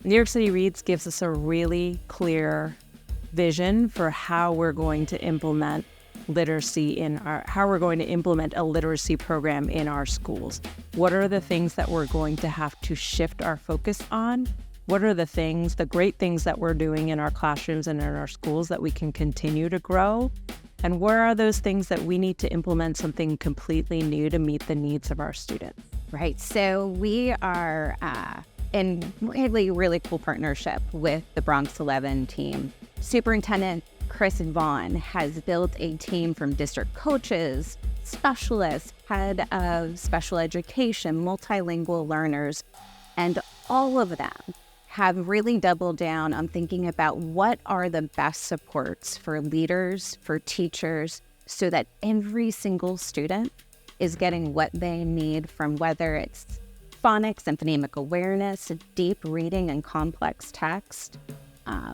New York City Reads gives us a really clear vision for how we're going to implement how we're going to implement a literacy program in our schools. What are the things that we're going to have to shift our focus on? What are the great things that we're doing in our classrooms and in our schools that we can continue to grow? And where are those things that we need to implement something completely new to meet the needs of our students? Right. So we are in really, really cool partnership with the Bronx 11 team. Superintendent Chris Vaughn has built a team from district coaches, specialists, head of special education, multilingual learners, and all of them have really doubled down on thinking about what are the best supports for leaders, for teachers, so that every single student is getting what they need, from whether it's phonics and phonemic awareness, deep reading and complex text,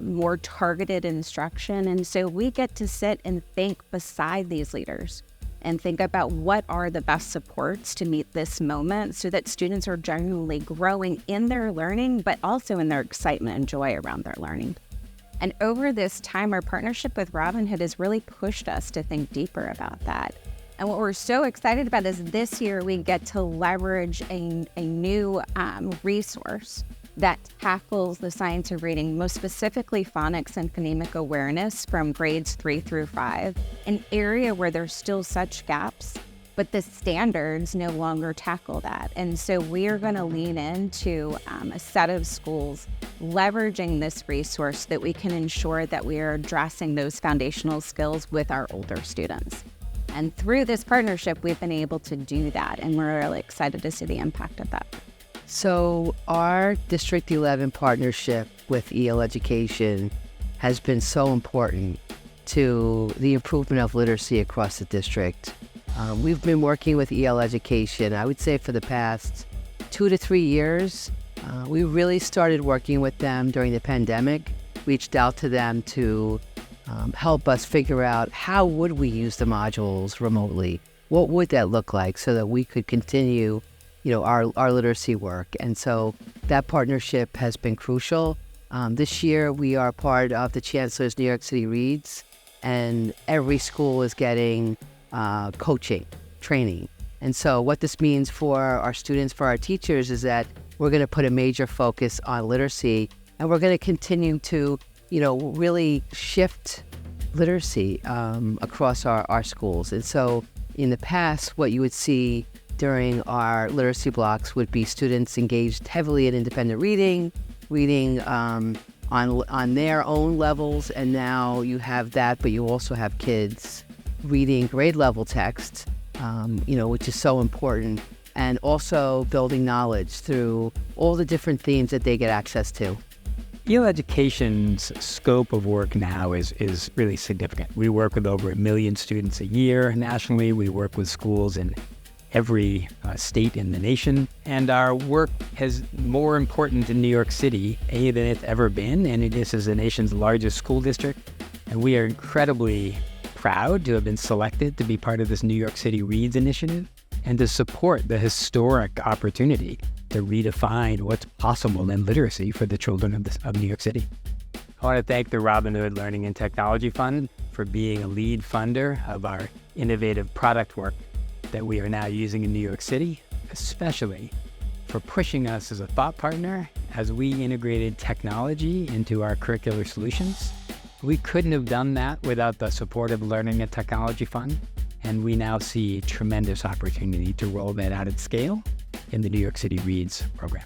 more targeted instruction. And so we get to sit and think beside these leaders and think about what are the best supports to meet this moment so that students are genuinely growing in their learning, but also in their excitement and joy around their learning. And over this time, our partnership with Robin Hood has really pushed us to think deeper about that. And what we're so excited about is this year we get to leverage a new resource that tackles the science of reading, most specifically phonics and phonemic awareness from grades 3 through 5, an area where there's still such gaps, but the standards no longer tackle that. And so we are going to lean into a set of schools leveraging this resource so that we can ensure that we are addressing those foundational skills with our older students. And through this partnership, we've been able to do that, and we're really excited to see the impact of that. So our District 11 partnership with EL Education has been so important to the improvement of literacy across the district. We've been working with EL Education, I would say, for the past 2 to 3 years. We really started working with them during the pandemic, reached out to them to help us figure out how would we use the modules remotely? What would that look like so that we could continue our literacy work. And so that partnership has been crucial. This year, we are part of the Chancellor's New York City Reads, and every school is getting coaching, training. And so what this means for our students, for our teachers, is that we're going to put a major focus on literacy, and we're going to continue to, really shift literacy across our schools. And so in the past, what you would see during our literacy blocks would be students engaged heavily in independent reading on their own levels, and now you have that, but you also have kids reading grade level text, which is so important, and also building knowledge through all the different themes that they get access to. EL Education's scope of work now is really significant. We work with over 1 million students a year nationally. We work with schools in every state in the nation. And our work is more important in New York City, than it's ever been. And this is the nation's largest school district. And we are incredibly proud to have been selected to be part of this New York City Reads initiative and to support the historic opportunity to redefine what's possible in literacy for the children of New York City. I want to thank the Robin Hood Learning and Technology Fund for being a lead funder of our innovative product work that we are now using in New York City, especially for pushing us as a thought partner as we integrated technology into our curricular solutions. We couldn't have done that without the support of Learning and Technology Fund, and we now see tremendous opportunity to roll that out at scale in the New York City Reads program.